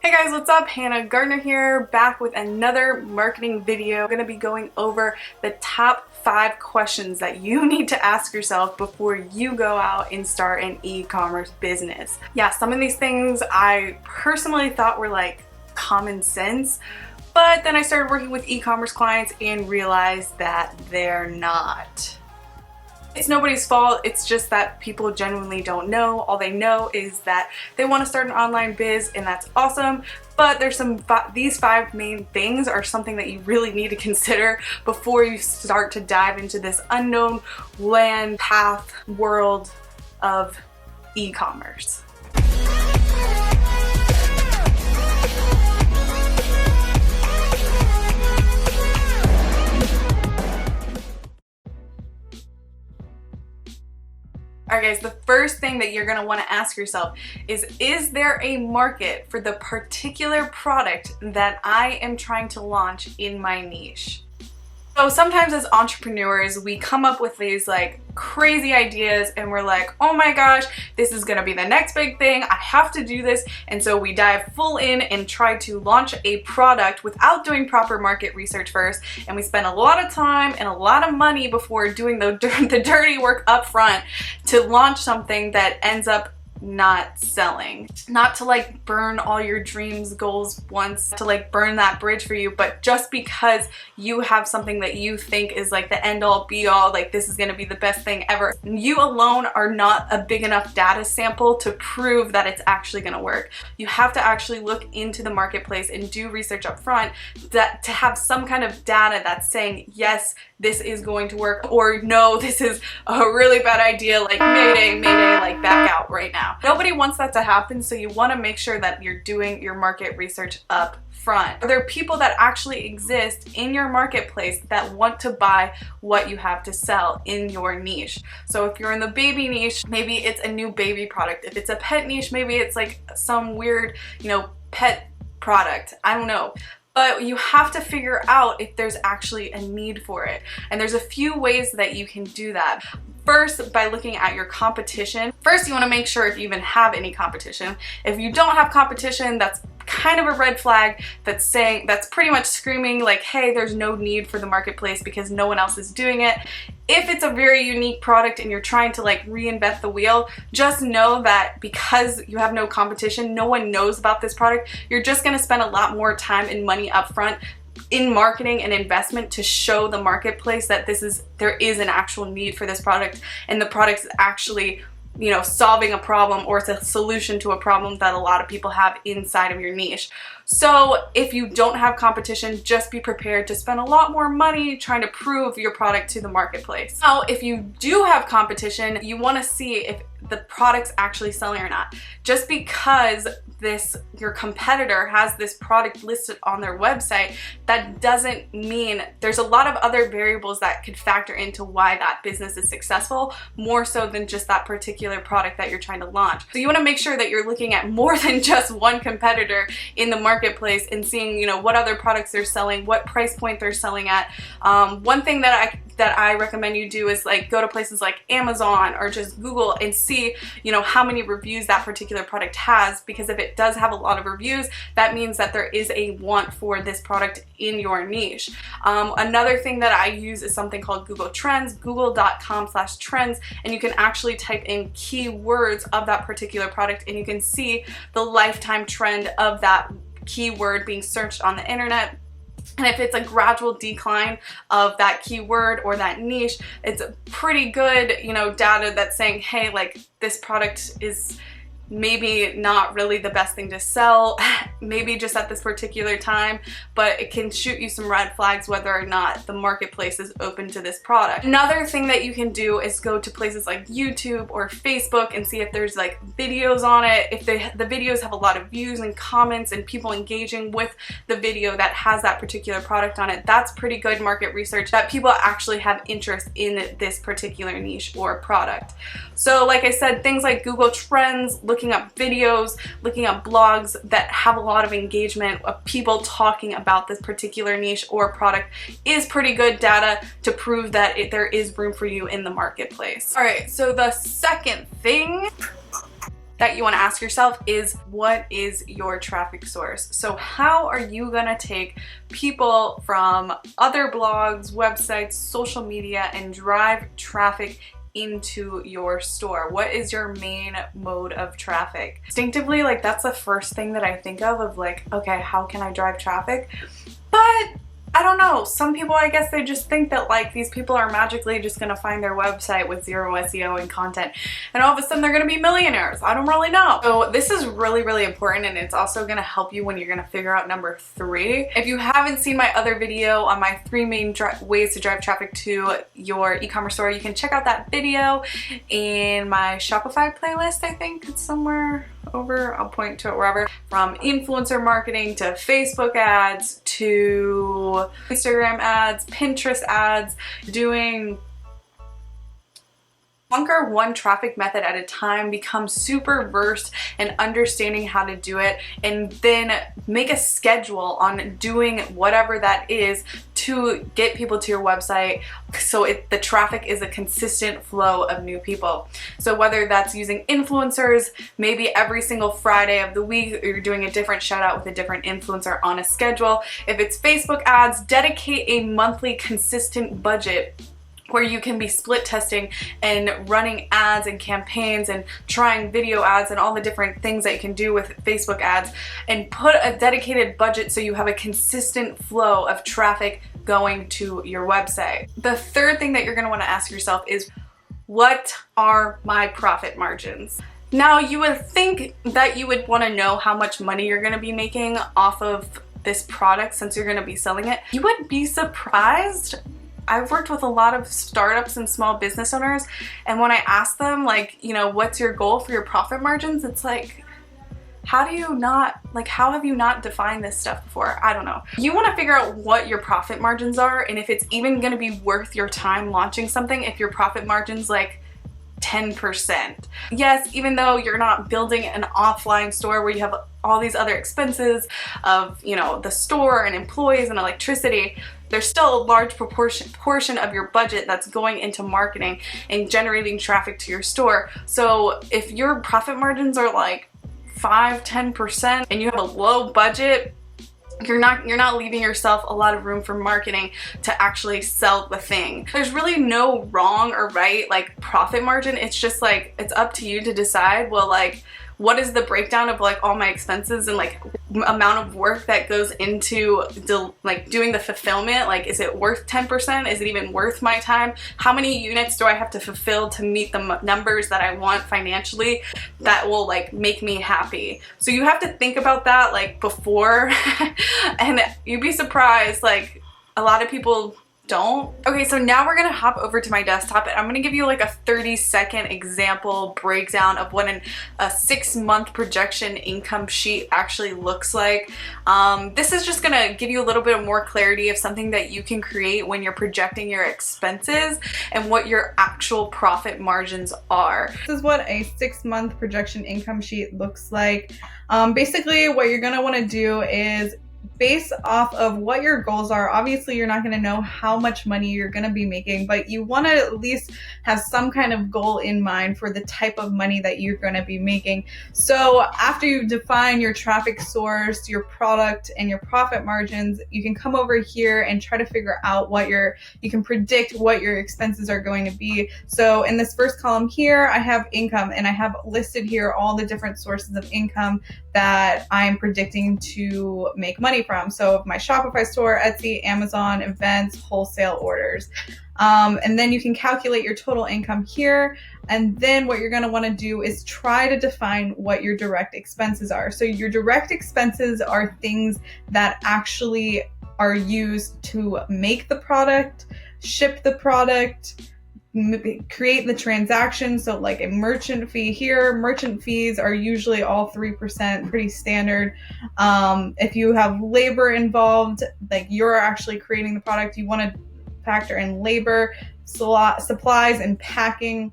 Hey guys, what's up? Hannah Gardner here, back with another marketing video. I'm going to be going over the top 5 questions that you need to ask yourself before you go out and start an e-commerce business. Yeah, some of these things I personally thought were like common sense, but then I started working with e-commerce clients and realized that they're not. It's nobody's fault, it's just that people genuinely don't know. All they know is that they want to start an online biz, and that's awesome, but there's these 5 main things are something that you really need to consider before you start to dive into this unknown land, path, world of e-commerce. Alright guys, the first thing that you're going to want to ask yourself is there a market for the particular product that I am trying to launch in my niche? So sometimes as entrepreneurs, we come up with these like crazy ideas and we're like, oh my gosh, this is gonna be the next big thing, I have to do this. And so we dive full in and try to launch a product without doing proper market research first. And we spend a lot of time and a lot of money before doing the dirty work up front to launch something that ends up not selling. Not to like burn all your dreams, goals once, to like burn that bridge for you, but just because you have something that you think is like the end all be all, like this is gonna be the best thing ever, you alone are not a big enough data sample to prove that it's actually gonna work. You have to actually look into the marketplace and do research up front that to have some kind of data that's saying yes, this is going to work, or no, this is a really bad idea, like mayday, like back out right now. Nobody wants that to happen, so you want to make sure that you're doing your market research up front. Are there people that actually exist in your marketplace that want to buy what you have to sell in your niche? So if you're in the baby niche, maybe it's a new baby product. If it's a pet niche, maybe it's like some weird, pet product. I don't know. But you have to figure out if there's actually a need for it. And there's a few ways that you can do that. First, by looking at your competition. First, you want to make sure if you even have any competition. If you don't have competition, that's kind of a red flag that's pretty much screaming like, hey, there's no need for the marketplace because no one else is doing it. If it's a very unique product and you're trying to like reinvent the wheel, just know that because you have no competition, no one knows about this product, you're just going to spend a lot more time and money up front in marketing and investment to show the marketplace that there is an actual need for this product, and the product is actually solving a problem, or it's a solution to a problem that a lot of people have inside of your niche. So if you don't have competition, just be prepared to spend a lot more money trying to prove your product to the marketplace. Now, if you do have competition, you want to see if the product's actually selling or not. Just because your competitor has this product listed on their website, that doesn't mean there's a lot of other variables that could factor into why that business is successful, more so than just that particular product that you're trying to launch. So you want to make sure that you're looking at more than just one competitor in the marketplace and seeing, what other products they're selling, what price point they're selling at. One thing that I recommend you do is like go to places like Amazon or just Google and see, how many reviews that particular product has, because if it does have a lot of reviews, that means that there is a want for this product in your niche. Another thing that I use is something called Google Trends, google.com/trends, and you can actually type in keywords of that particular product and you can see the lifetime trend of that keyword being searched on the internet. And if it's a gradual decline of that keyword or that niche, it's a pretty good, data that's saying, hey, like this product is maybe not really the best thing to sell, maybe just at this particular time, but it can shoot you some red flags whether or not the marketplace is open to this product. Another thing that you can do is go to places like YouTube or Facebook and see if there's like videos on it. If the videos have a lot of views and comments and people engaging with the video that has that particular product on it, that's pretty good market research that people actually have interest in this particular niche or product. So like I said, things like Google Trends, looking up videos, looking up blogs that have a lot of engagement of people talking about this particular niche or product is pretty good data to prove that there is room for you in the marketplace. All right, so the second thing that you want to ask yourself is, what is your traffic source? So how are you gonna take people from other blogs, websites, social media, and drive traffic into your store? What is your main mode of traffic? Instinctively, like, that's the first thing that I think of like, okay, how can I drive traffic? But I don't know, some people, I guess they just think that like these people are magically just gonna find their website with zero SEO and content and all of a sudden they're gonna be millionaires. I don't really know. So this is really, really important, and it's also gonna help you when you're gonna figure out number 3. If you haven't seen my other video on my 3 main ways to drive traffic to your e-commerce store, you can check out that video in my Shopify playlist. I think it's somewhere over, I'll point to it wherever. From influencer marketing to Facebook ads to Instagram ads, Pinterest ads, doing conquer one traffic method at a time, become super versed in understanding how to do it, and then make a schedule on doing whatever that is to get people to your website so the traffic is a consistent flow of new people. So whether that's using influencers, maybe every single Friday of the week you're doing a different shout out with a different influencer on a schedule. If it's Facebook ads, dedicate a monthly consistent budget where you can be split testing and running ads and campaigns and trying video ads and all the different things that you can do with Facebook ads, and put a dedicated budget so you have a consistent flow of traffic going to your website. The third thing that you're gonna wanna ask yourself is, what are my profit margins? Now, you would think that you would wanna know how much money you're gonna be making off of this product since you're gonna be selling it. You would be surprised. I've worked with a lot of startups and small business owners, and when I ask them, like, you know, what's your goal for your profit margins? It's like, how have you not defined this stuff before? I don't know. You want to figure out what your profit margins are, and if it's even going to be worth your time launching something if your profit margin's like 10%. Yes, even though you're not building an offline store where you have all these other expenses of, you know, the store and employees and electricity, there's still a large portion of your budget that's going into marketing and generating traffic to your store. So if your profit margins are like 5–10% and you have a low budget, you're not leaving yourself a lot of room for marketing to actually sell the thing. There's really no wrong or right like profit margin. It's just like, it's up to you to decide, well, like, what is the breakdown of like all my expenses and like amount of work that goes into like doing the fulfillment? Like, is it worth 10%? Is it even worth my time? How many units do I have to fulfill to meet the numbers that I want financially that will like make me happy? So you have to think about that like before and you'd be surprised, like, a lot of people don't. Okay, so now we're gonna hop over to my desktop and I'm gonna give you like a 30-second example breakdown of what a 6-month projection income sheet actually looks like. This is just gonna give you a little bit of more clarity of something that you can create when you're projecting your expenses and what your actual profit margins are. This is what a 6-month projection income sheet looks like. Basically, what you're gonna wanna do is, based off of what your goals are, obviously you're not going to know how much money you're going to be making, but you want to at least have some kind of goal in mind for the type of money that you're going to be making. So after you define your traffic source, your product, and your profit margins, you can come over here and try to figure out you can predict what your expenses are going to be. So in this first column here, I have income, and I have listed here all the different sources of income that I'm predicting to make money from. So my Shopify store, Etsy, Amazon, events, wholesale orders. And then you can calculate your total income here. And then what you're going to want to do is try to define what your direct expenses are. So your direct expenses are things that actually are used to make the product, ship the product, create the transaction. So like a merchant fee here, merchant fees are usually all 3%, pretty standard. If you have labor involved, like you're actually creating the product, you want to factor in labor, supplies, and packing.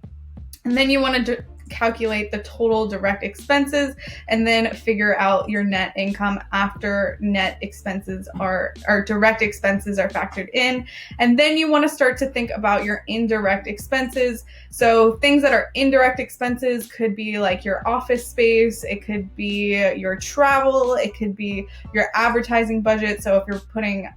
And then you want to calculate the total direct expenses and then figure out your net income after net expenses or direct expenses are factored in. And then you want to start to think about your indirect expenses. So things that are indirect expenses could be like your office space, it could be your travel, it could be your advertising budget. So if you're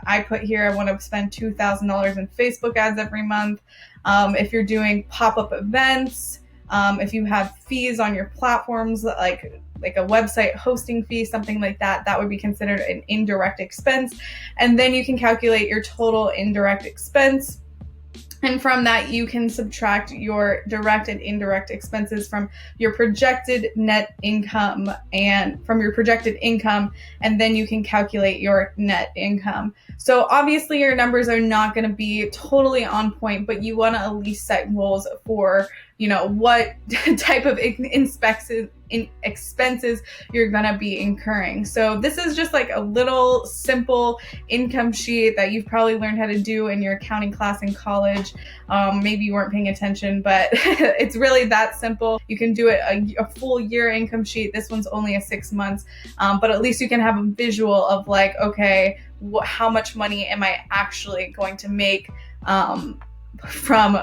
I put here, I want to spend $2,000 in Facebook ads every month. If you're doing pop-up events, if you have fees on your platforms, like a website hosting fee, something like that, that would be considered an indirect expense. And then you can calculate your total indirect expense. And from that, you can subtract your direct and indirect expenses from your projected net income and then you can calculate your net income. So obviously your numbers are not going to be totally on point, but you want to at least set goals for, what type of expenses you're going to be incurring. So this is just like a little simple income sheet that you've probably learned how to do in your accounting class in college. Maybe you weren't paying attention, but it's really that simple. You can do it a full year income sheet. This one's only a 6 months, but at least you can have a visual of like, okay, how much money am I actually going to make from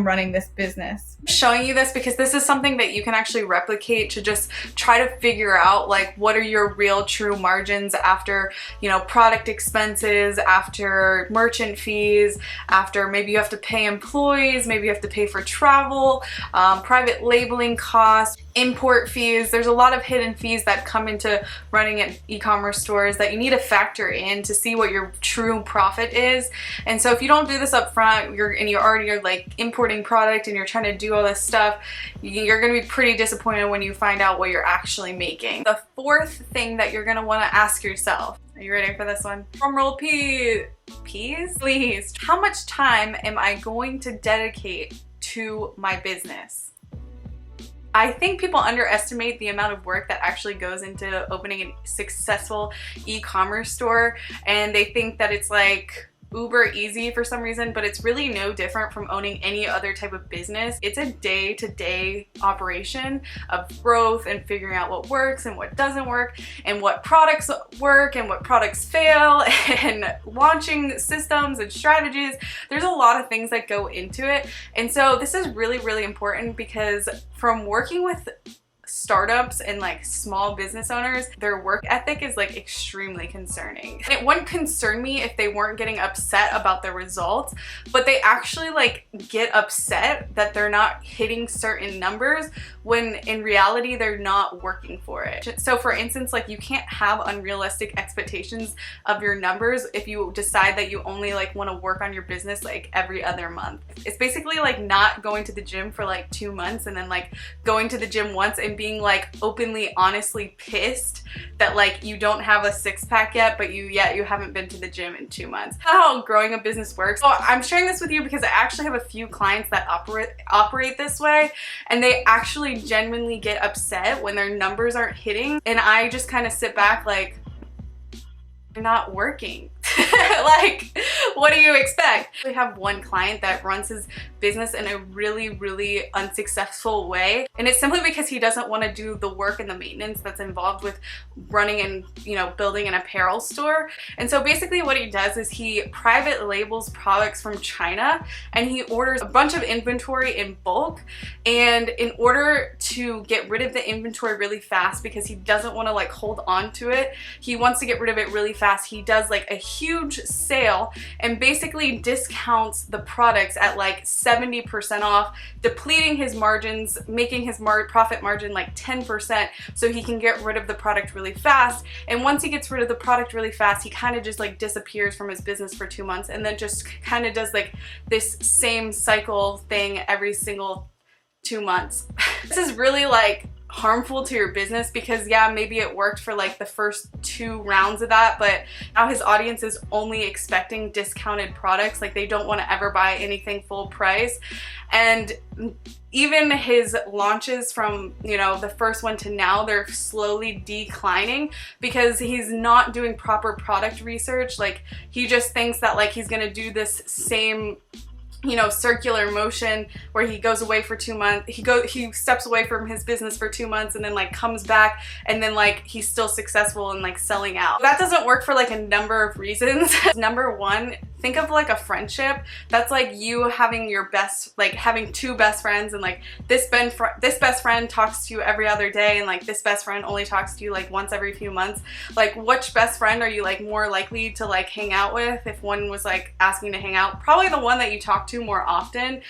running this business. I'm showing you this because this is something that you can actually replicate to just try to figure out like what are your real true margins after, product expenses, after merchant fees, after maybe you have to pay employees, maybe you have to pay for travel, private labeling costs, import fees. There's a lot of hidden fees that come into running an e-commerce stores that you need to factor in to see what your true profit is. And so if you don't do this up front, you're already like importing product and you're trying to do all this stuff, you're going to be pretty disappointed when you find out what you're actually making. The fourth thing that you're going to want to ask yourself, are you ready for this one? Drumroll please. How much time am I going to dedicate to my business? I think people underestimate the amount of work that actually goes into opening a successful e-commerce store, and they think that it's like uber easy for some reason, but it's really no different from owning any other type of business. It's a day-to-day operation of growth and figuring out what works and what doesn't work and what products work and what products fail and launching systems and strategies. There's a lot of things that go into it. And so this is really, really important because from working with startups and like small business owners, their work ethic is like extremely concerning. And it wouldn't concern me if they weren't getting upset about the results, but they actually like get upset that they're not hitting certain numbers when in reality they're not working for it. So for instance, like you can't have unrealistic expectations of your numbers if you decide that you only like want to work on your business like every other month. It's basically like not going to the gym for like 2 months and then like going to the gym once and being like openly honestly pissed that like you don't have a six-pack yet, but you haven't been to the gym in 2 months. That's how growing a business works. So I'm sharing this with you because I actually have a few clients that operate this way, and they actually genuinely get upset when their numbers aren't hitting, and I just kind of sit back like, you're not working. Like, what do you expect? We have one client that runs his business in a really, really unsuccessful way, and it's simply because he doesn't want to do the work and the maintenance that's involved with running and building an apparel store. And so basically what he does is he private labels products from China, and he orders a bunch of inventory in bulk, and in order to get rid of the inventory really fast, because he doesn't want to like hold on to it, he wants to get rid of it really fast, he does like a huge sale and basically discounts the products at like 70% off, depleting his margins, making his profit margin like 10%, so he can get rid of the product really fast. And once he gets rid of the product really fast, he kind of just like disappears from his business for 2 months, and then just kind of does like this same cycle thing every single 2 months. This is really like harmful to your business because yeah, maybe it worked for like the first 2 rounds of that, but now his audience is only expecting discounted products. Like they don't want to ever buy anything full price. And even his launches from the first one to now, they're slowly declining because he's not doing proper product research. Like he just thinks that like he's gonna do this same circular motion where he goes away for 2 months. He steps away from his business for 2 months and then like comes back, and then like he's still successful and like selling out. That doesn't work for like a number of reasons. Number one, think of like a friendship. That's like you having having two best friends, and like this best friend talks to you every other day, and like this best friend only talks to you like once every few months. Like, which best friend are you like more likely to like hang out with if one was like asking to hang out? Probably the one that you talk to more often.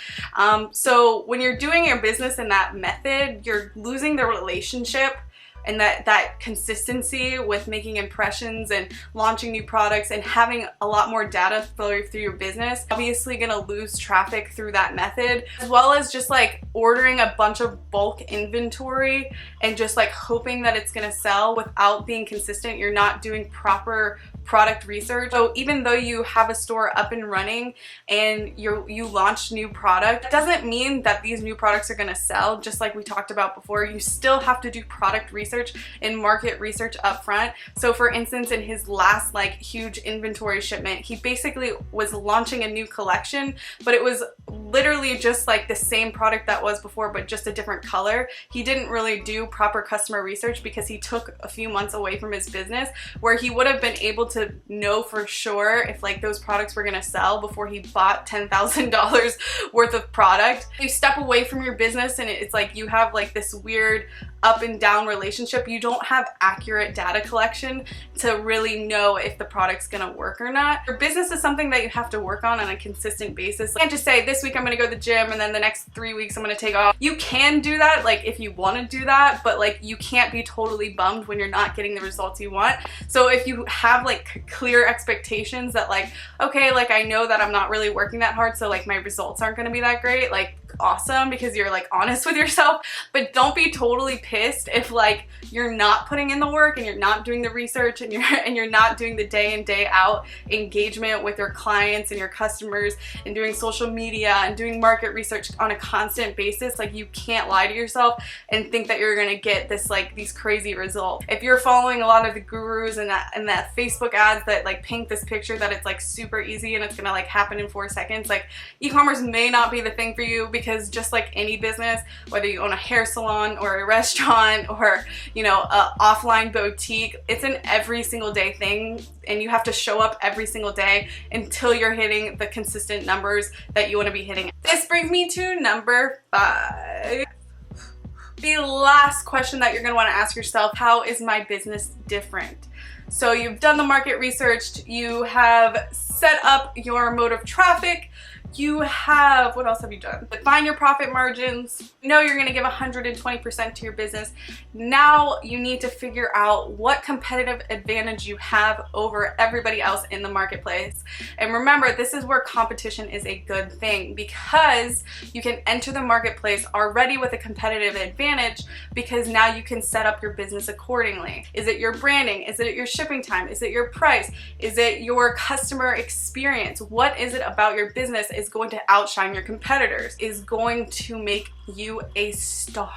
So when you're doing your business in that method, you're losing the relationship and that consistency with making impressions and launching new products and having a lot more data flow through your business. Obviously gonna lose traffic through that method, as well as just like ordering a bunch of bulk inventory and just like hoping that it's gonna sell without being consistent. You're not doing proper product research. So even though you have a store up and running and you launched new product, it doesn't mean that these new products are gonna sell. Just like we talked about before, you still have to do product research and market research up front. So for instance, in his last like huge inventory shipment, he basically was launching a new collection, but it was literally just like the same product that was before, but just a different color. He didn't really do proper customer research because he took a few months away from his business, where he would have been able to know for sure if like those products were gonna sell before he bought $10,000 worth of product. You step away from your business and it's like you have like this weird up and down relationship. You don't have accurate data collection to really know if the product's gonna work or not. Your business is something that you have to work on a consistent basis. You can't just say, this week I'm gonna go to the gym and then the next 3 weeks I'm gonna take off. You can do that, like if you wanna do that, but like you can't be totally bummed when you're not getting the results you want. So if you have like clear expectations that like, okay, like I know that I'm not really working that hard, so like my results aren't gonna be that great, like awesome, because you're like honest with yourself. But don't be totally pissed if like you're not putting in the work and you're not doing the research and you're not doing the day in day out engagement with your clients and your customers and doing social media and doing market research on a constant basis. Like you can't lie to yourself and think that you're gonna get this like these crazy results. If you're following a lot of the gurus and that Facebook ads that like paint this picture that it's like super easy and it's gonna like happen in 4 seconds, like e-commerce may not be the thing for you, because just like any business, whether you own a hair salon or a restaurant or a offline boutique, it's an every single day thing, and you have to show up every single day until you're hitting the consistent numbers that you want to be hitting. This brings me to number 5. The last question that you're going to want to ask yourself: how is my business different? So you've done the market research, you have set up your mode of traffic, you have, what else have you done? Define your profit margins. You know you're gonna give 120% to your business. Now you need to figure out what competitive advantage you have over everybody else in the marketplace. And remember, this is where competition is a good thing, because you can enter the marketplace already with a competitive advantage, because now you can set up your business accordingly. Is it your branding? Is it your shipping time? Is it your price? Is it your customer experience? What is it about your business is going to outshine your competitors, is going to make you a star?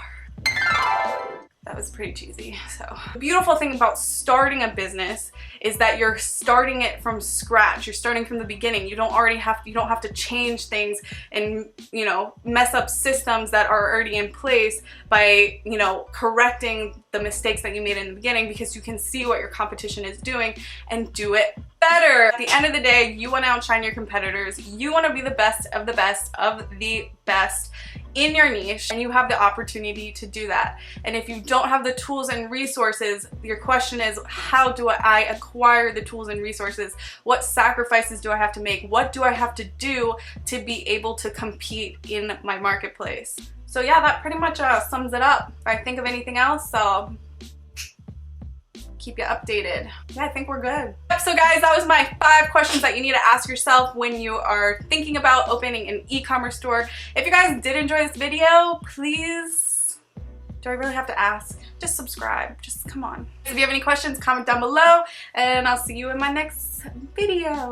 That was pretty cheesy. So the beautiful thing about starting a business is that you're starting it from scratch. You're starting from the beginning. You don't have to change things and mess up systems that are already in place by correcting the mistakes that you made in the beginning, because you can see what your competition is doing and do it better. At the end of the day, you want to outshine your competitors. You want to be the best of the best of the best in your niche, and you have the opportunity to do that. And if you don't have the tools and resources, your question is, how do I acquire the tools and resources? What sacrifices do I have to make? What do I have to do to be able to compete in my marketplace? So yeah, that pretty much sums it up. If I think of anything else, I'll keep you updated. Yeah, I think we're good. So guys, that was my 5 questions that you need to ask yourself when you are thinking about opening an e-commerce store. If you guys did enjoy this video, please, do I really have to ask? Just subscribe, just come on. If you have any questions, comment down below, and I'll see you in my next video.